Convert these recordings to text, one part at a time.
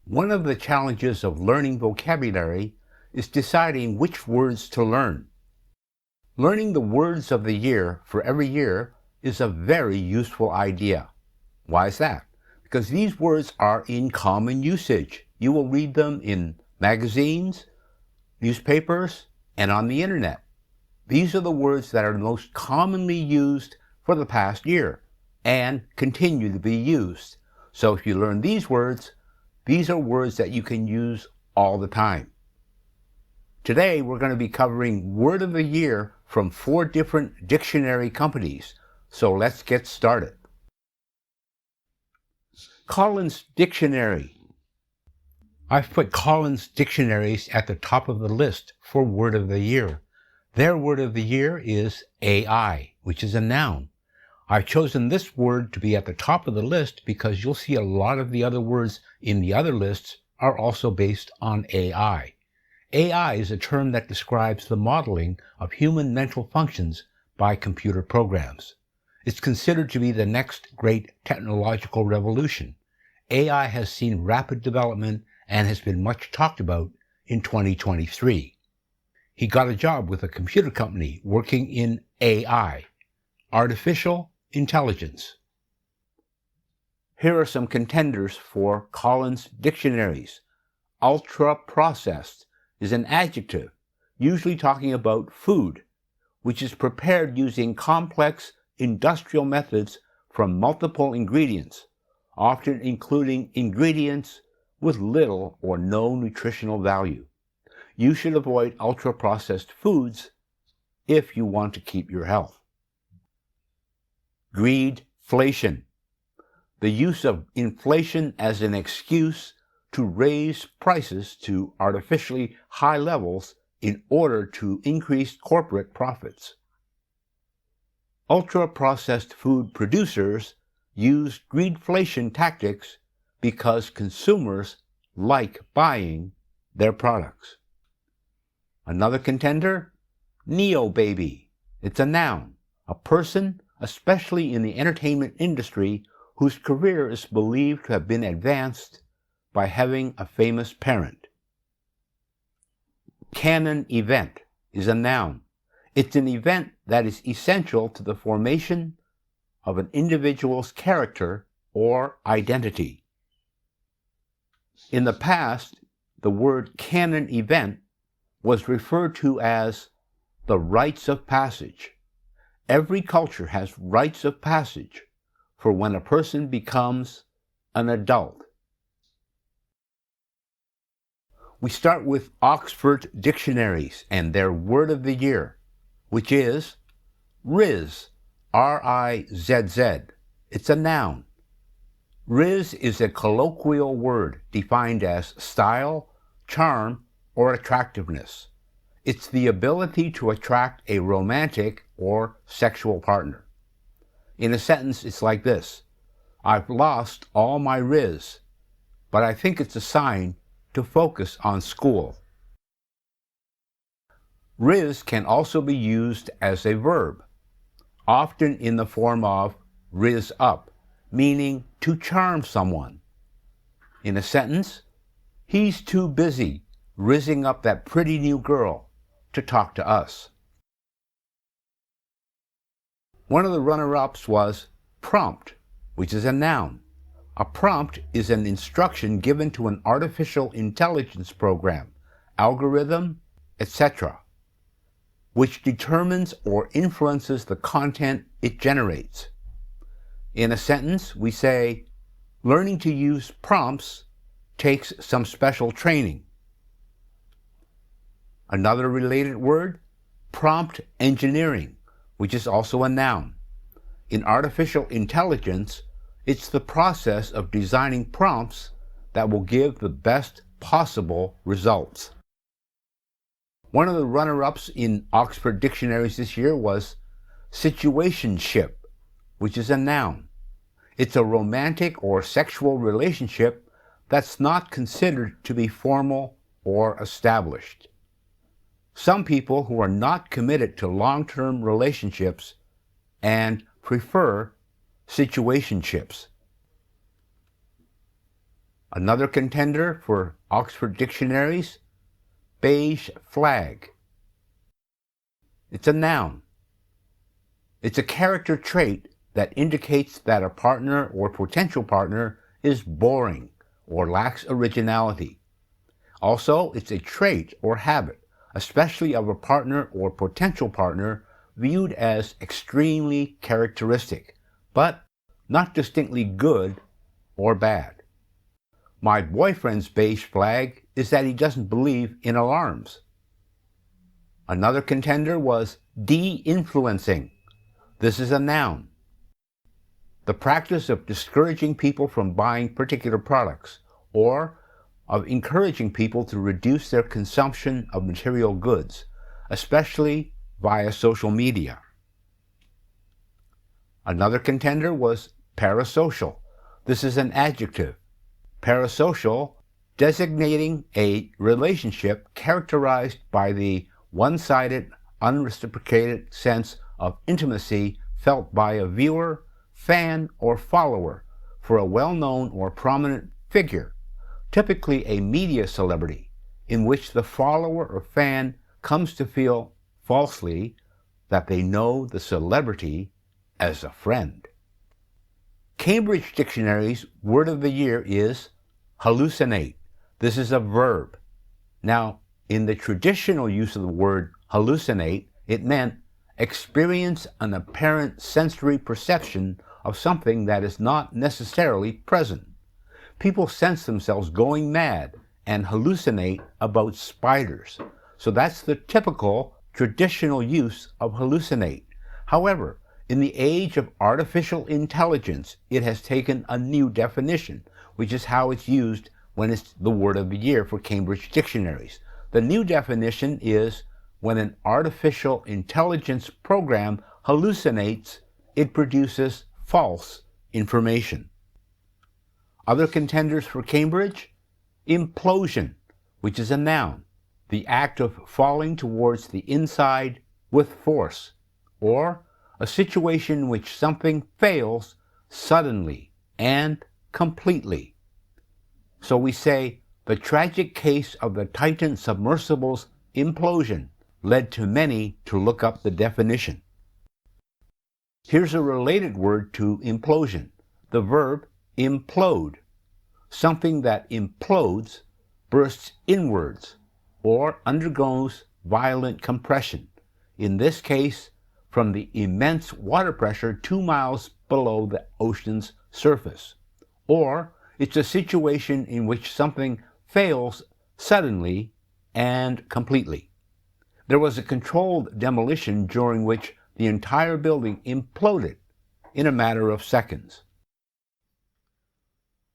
One of the challenges of learning vocabulary is deciding which words to learn. Learning the words of the year for every year is a very useful idea. Why is that? Because these words are in common usage. You will read them in magazines, newspapers, and on the internet. These are the words that are most commonly used for the past year and continue to be used. So if you learn these are words that you can use all the time. Today we're going to be covering Word of the Year from 4 different dictionary companies. So let's get started. Collins Dictionary. I've put Collins Dictionaries at the top of the list for Word of the Year. Their word of the year is AI, which is a noun. I've chosen this word to be at the top of the list because you'll see a lot of the other words in the other lists are also based on AI. AI is a term that describes the modeling of human mental functions by computer programs. It's considered to be the next great technological revolution. AI has seen rapid development and has been much talked about in 2023. He got a job with a computer company working in AI, artificial intelligence. Here are some contenders for Collins Dictionaries. Ultra-processed is an adjective, usually talking about food, which is prepared using complex industrial methods from multiple ingredients, often including ingredients with little or no nutritional value. You should avoid ultra-processed foods if you want to keep your health. Greedflation. The use of inflation as an excuse to raise prices to artificially high levels in order to increase corporate profits. Ultra-processed food producers use greedflation tactics because consumers like buying their products. Another contender, neo-baby. It's a noun, a person, especially in the entertainment industry, whose career is believed to have been advanced by having a famous parent. Canon event is a noun. It's an event that is essential to the formation of an individual's character or identity. In the past, the word canon event was referred to as the rites of passage. Every culture has rites of passage for when a person becomes an adult. We start with Oxford Dictionaries and their word of the year, which is Rizz, R-I-Z-Z. It's a noun. Rizz is a colloquial word defined as style, charm, or attractiveness. It's the ability to attract a romantic or sexual partner. In a sentence, it's like this: I've lost all my Rizz, but I think it's a sign to focus on school. Rizz can also be used as a verb, often in the form of rizz up, meaning to charm someone. In a sentence, he's too busy rizzing up that pretty new girl to talk to us. One of the runner-ups was prompt, which is a noun. A prompt is an instruction given to an artificial intelligence program, algorithm, etc., which determines or influences the content it generates. In a sentence, we say, learning to use prompts takes some special training. Another related word, prompt engineering, which is also a noun. In artificial intelligence, it's the process of designing prompts that will give the best possible results. One of the runner-ups in Oxford Dictionaries this year was situationship, which is a noun. It's a romantic or sexual relationship that's not considered to be formal or established. Some people who are not committed to long-term relationships and prefer situationships. Another contender for Oxford dictionaries, beige flag. It's a noun. It's a character trait that indicates that a partner or potential partner is boring or lacks originality. Also, it's a trait or habit, especially of a partner or potential partner, viewed as extremely characteristic, but not distinctly good or bad. My boyfriend's beige flag is that he doesn't believe in alarms. Another contender was de-influencing. This is a noun. The practice of discouraging people from buying particular products, or of encouraging people to reduce their consumption of material goods, especially via social media. Another contender was parasocial. This is an adjective. Parasocial, designating a relationship characterized by the one-sided, unreciprocated sense of intimacy felt by a viewer, fan, or follower for a well-known or prominent figure, typically a media celebrity, in which the follower or fan comes to feel falsely that they know the celebrity as a friend. Cambridge Dictionary's word of the year is hallucinate. This is a verb. Now, in the traditional use of the word hallucinate, it meant experience an apparent sensory perception of something that is not necessarily present. People sense themselves going mad and hallucinate about spiders. So that's the typical traditional use of hallucinate. However, in the age of artificial intelligence, it has taken a new definition, which is how it's used when it's the word of the year for Cambridge dictionaries. The new definition is when an artificial intelligence program hallucinates, it produces false information. Other contenders for Cambridge? Implosion, which is a noun, the act of falling towards the inside with force, or a situation in which something fails suddenly and completely. So we say, the tragic case of the Titan submersible's implosion led to many to look up the definition. Here's a related word to implosion, the verb implode. Something that implodes, bursts inwards, or undergoes violent compression. In this case, from the immense water pressure 2 miles below the ocean's surface. Or it's a situation in which something fails suddenly and completely. There was a controlled demolition during which the entire building imploded in a matter of seconds.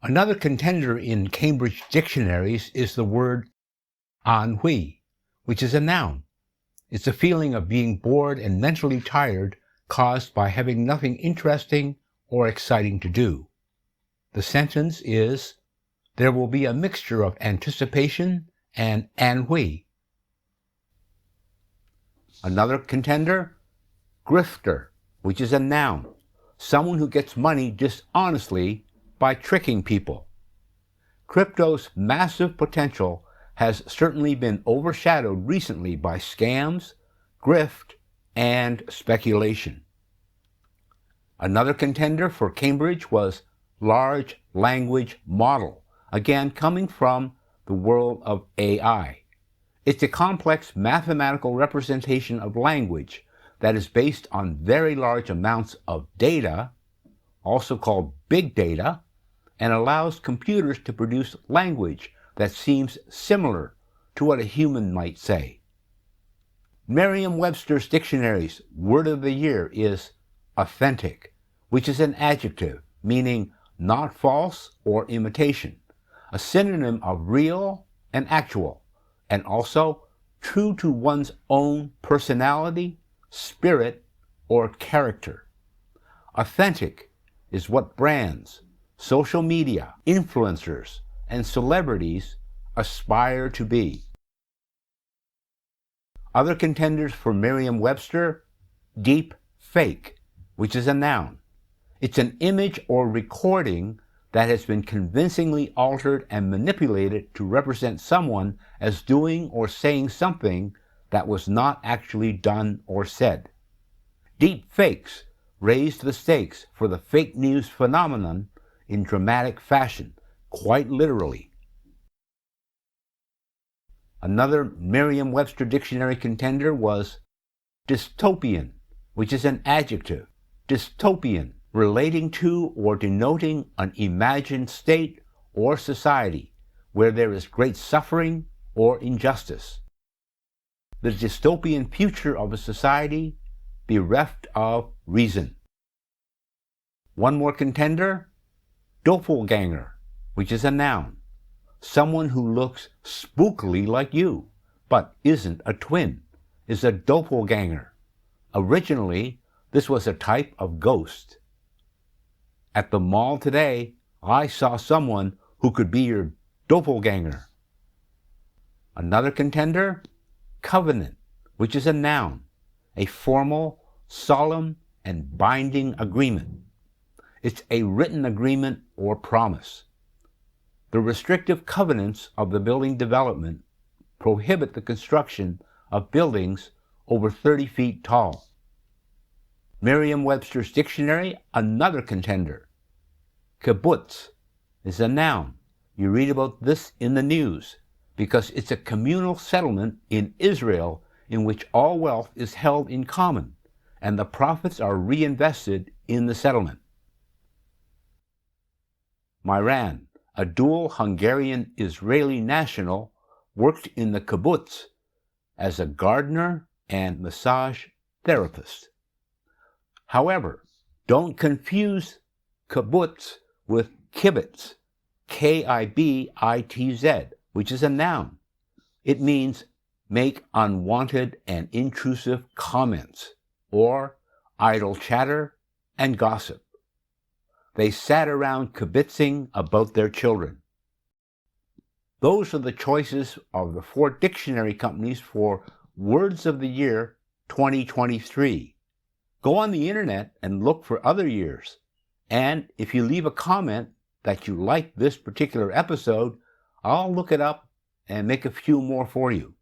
Another contender in Cambridge dictionaries is the word ennui, which is a noun. It's a feeling of being bored and mentally tired caused by having nothing interesting or exciting to do. The sentence is, there will be a mixture of anticipation and ennui. Another contender, grifter, which is a noun, someone who gets money dishonestly by tricking people. Crypto's massive potential has certainly been overshadowed recently by scams, grift, and speculation. Another contender for Cambridge was large language model, again coming from the world of AI. It's a complex mathematical representation of language that is based on very large amounts of data, also called big data, and allows computers to produce language that seems similar to what a human might say. Merriam Webster's dictionary's word of the year is authentic, which is an adjective meaning not false or imitation, a synonym of real and actual, and also true to one's own personality, spirit, or character. Authentic is what brands, social media, influencers, and celebrities aspire to be. Other contenders for Merriam Webster, deep fake, which is a noun. It's an image or recording that has been convincingly altered and manipulated to represent someone as doing or saying something that was not actually done or said. Deep fakes raised the stakes for the fake news phenomenon in dramatic fashion, quite literally. Another Merriam Webster dictionary contender was dystopian, which is an adjective. Dystopian, relating to or denoting an imagined state or society where there is great suffering or injustice. The dystopian future of a society bereft of reason. One more contender, doppelganger, which is a noun. Someone who looks spookily like you, but isn't a twin, is a doppelganger. Originally, this was a type of ghost. At the mall today, I saw someone who could be your doppelganger. Another contender, covenant, which is a noun, a formal, solemn, and binding agreement. It's a written agreement or promise. The restrictive covenants of the building development prohibit the construction of buildings over 30 feet tall. Merriam Webster's dictionary, another contender. Kibbutz is a noun. You read about this in the news because it's a communal settlement in Israel in which all wealth is held in common and the profits are reinvested in the settlement. Myran, a dual Hungarian-Israeli national, worked in the kibbutz as a gardener and massage therapist. However, don't confuse kibbutz with kibbutz, K-I-B-I-T-Z, which is a noun. It means make unwanted and intrusive comments, or idle chatter and gossip. They sat around kibitzing about their children. Those are the choices of the 4 dictionary companies for Words of the Year 2023. Go on the internet and look for other years. And if you leave a comment that you like this particular episode, I'll look it up and make a few more for you.